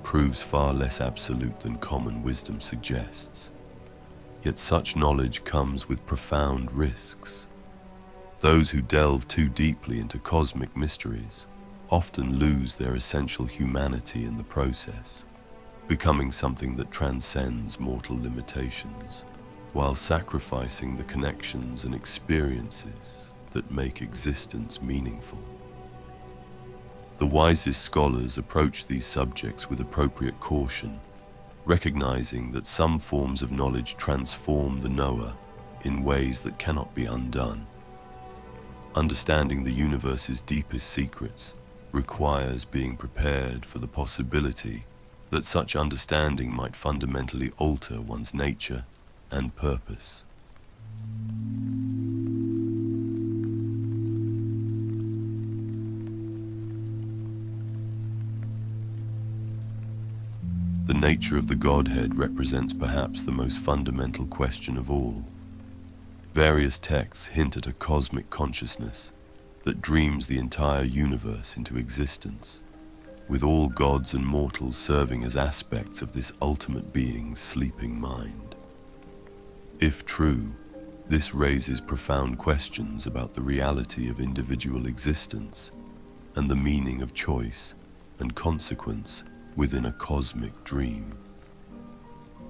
proves far less absolute than common wisdom suggests. Yet such knowledge comes with profound risks. Those who delve too deeply into cosmic mysteries often lose their essential humanity in the process, becoming something that transcends mortal limitations, while sacrificing the connections and experiences that make existence meaningful. The wisest scholars approach these subjects with appropriate caution, recognizing that some forms of knowledge transform the knower in ways that cannot be undone. Understanding the universe's deepest secrets requires being prepared for the possibility that such understanding might fundamentally alter one's nature and purpose. The nature of the Godhead represents perhaps the most fundamental question of all. Various texts hint at a cosmic consciousness that dreams the entire universe into existence, with all gods and mortals serving as aspects of this ultimate being's sleeping mind. If true, this raises profound questions about the reality of individual existence and the meaning of choice and consequence within a cosmic dream.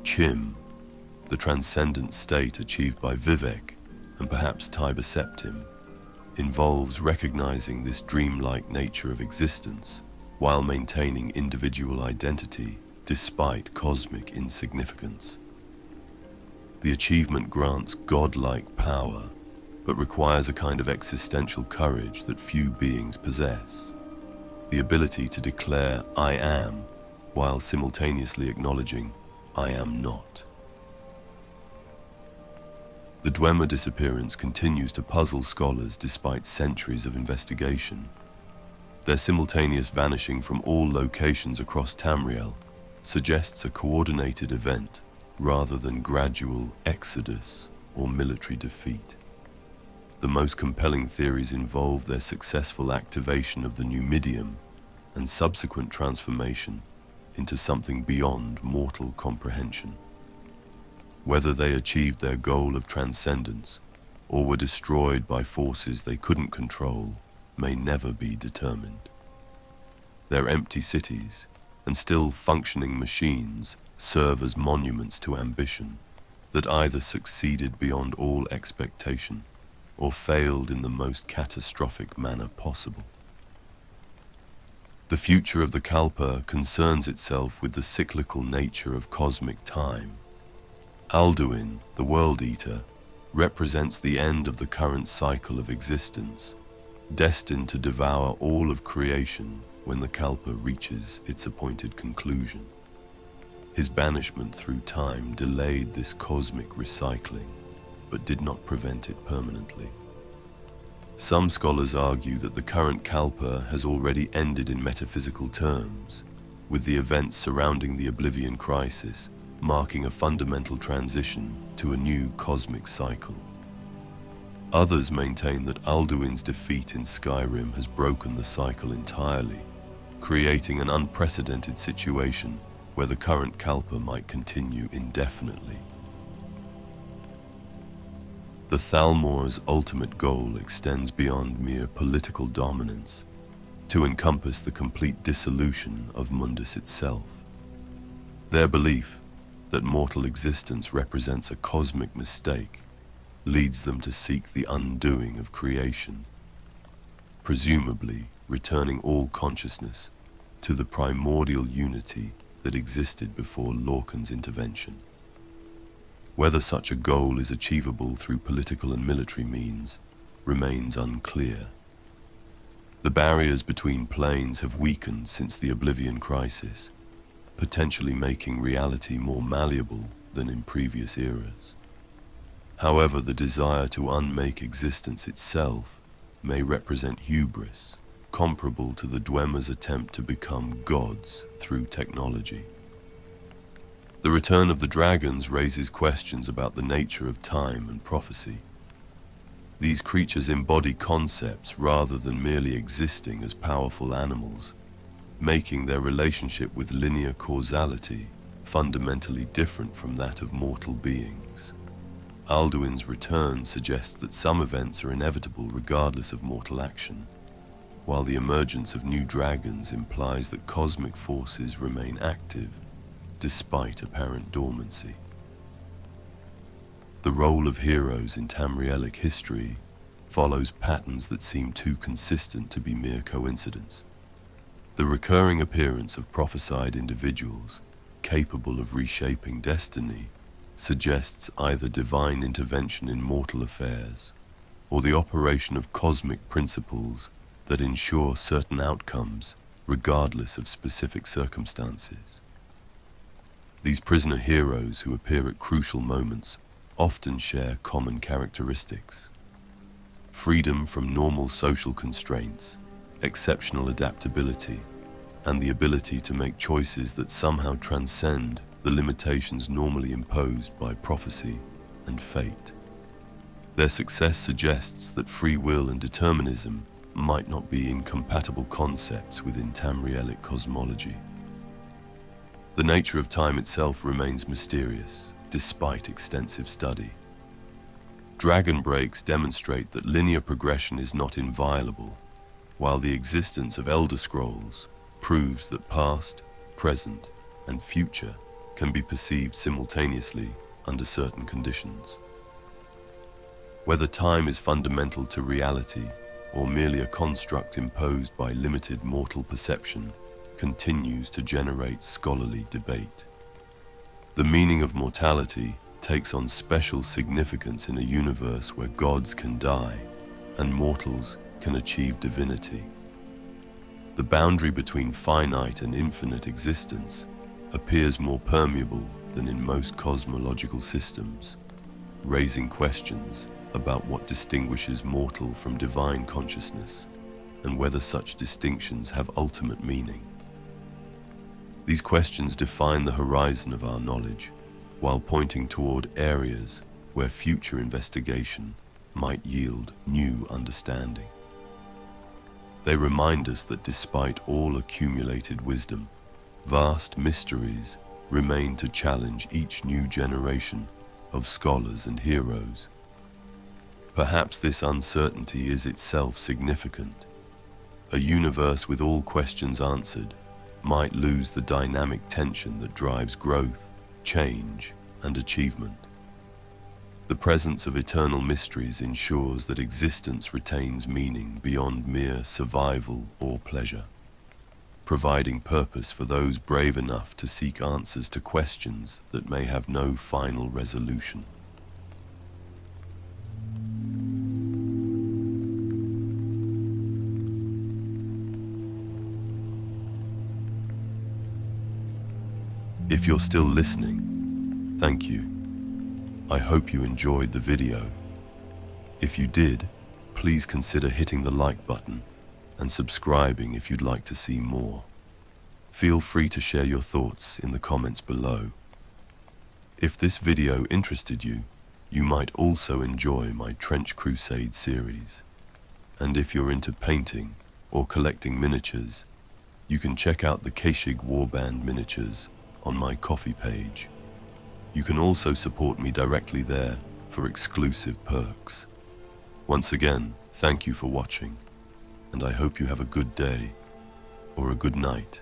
Chim, the transcendent state achieved by Vivek and perhaps Tiber Septim, involves recognizing this dreamlike nature of existence while maintaining individual identity despite cosmic insignificance. The achievement grants godlike power, but requires a kind of existential courage that few beings possess: the ability to declare "I am," while simultaneously acknowledging "I am not." The Dwemer disappearance continues to puzzle scholars despite centuries of investigation. Their simultaneous vanishing from all locations across Tamriel suggests a coordinated event rather than gradual exodus or military defeat. The most compelling theories involve their successful activation of the new medium and subsequent transformation into something beyond mortal comprehension. Whether they achieved their goal of transcendence or were destroyed by forces they couldn't control may never be determined. Their empty cities and still functioning machines serve as monuments to ambition that either succeeded beyond all expectation or failed in the most catastrophic manner possible. The future of the Kalpa concerns itself with the cyclical nature of cosmic time. Alduin, the World Eater, represents the end of the current cycle of existence, destined to devour all of creation when the Kalpa reaches its appointed conclusion. His banishment through time delayed this cosmic recycling, but did not prevent it permanently. Some scholars argue that the current Kalpa has already ended in metaphysical terms, with the events surrounding the Oblivion crisis marking a fundamental transition to a new cosmic cycle. Others maintain that Alduin's defeat in Skyrim has broken the cycle entirely, creating an unprecedented situation where the current Kalpa might continue indefinitely. The Thalmor's ultimate goal extends beyond mere political dominance to encompass the complete dissolution of Mundus itself. Their belief that mortal existence represents a cosmic mistake leads them to seek the undoing of creation, presumably returning all consciousness to the primordial unity that existed before Lorcan's intervention. Whether such a goal is achievable through political and military means remains unclear. The barriers between planes have weakened since the Oblivion crisis, potentially making reality more malleable than in previous eras. However, the desire to unmake existence itself may represent hubris, comparable to the Dwemer's attempt to become gods through technology. The return of the dragons raises questions about the nature of time and prophecy. These creatures embody concepts rather than merely existing as powerful animals, making their relationship with linear causality fundamentally different from that of mortal beings. Alduin's return suggests that some events are inevitable regardless of mortal action, while the emergence of new dragons implies that cosmic forces remain active despite apparent dormancy. The role of heroes in Tamrielic history follows patterns that seem too consistent to be mere coincidence. The recurring appearance of prophesied individuals capable of reshaping destiny suggests either divine intervention in mortal affairs or the operation of cosmic principles that ensure certain outcomes regardless of specific circumstances. These prisoner heroes who appear at crucial moments often share common characteristics: freedom from normal social constraints, exceptional adaptability, and the ability to make choices that somehow transcend the limitations normally imposed by prophecy and fate. Their success suggests that free will and determinism might not be incompatible concepts within Tamrielic cosmology. The nature of time itself remains mysterious, despite extensive study. Dragon breaks demonstrate that linear progression is not inviolable, while the existence of Elder Scrolls proves that past, present, and future can be perceived simultaneously under certain conditions. Whether time is fundamental to reality or merely a construct imposed by limited mortal perception continues to generate scholarly debate. The meaning of mortality takes on special significance in a universe where gods can die and mortals can achieve divinity. The boundary between finite and infinite existence appears more permeable than in most cosmological systems, raising questions about what distinguishes mortal from divine consciousness and whether such distinctions have ultimate meaning. These questions define the horizon of our knowledge, while pointing toward areas where future investigation might yield new understanding. They remind us that despite all accumulated wisdom, vast mysteries remain to challenge each new generation of scholars and heroes. Perhaps this uncertainty is itself significant. A universe with all questions answered might lose the dynamic tension that drives growth, change, and achievement. The presence of eternal mysteries ensures that existence retains meaning beyond mere survival or pleasure, providing purpose for those brave enough to seek answers to questions that may have no final resolution. If you're still listening, thank you. I hope you enjoyed the video. If you did, please consider hitting the like button and subscribing if you'd like to see more. Feel free to share your thoughts in the comments below. If this video interested you, you might also enjoy my Trench Crusade series. And if you're into painting or collecting miniatures, you can check out the Keshig Warband miniatures on my Ko-fi page. You can also support me directly there for exclusive perks. Once again, thank you for watching, and I hope you have a good day. or a good night.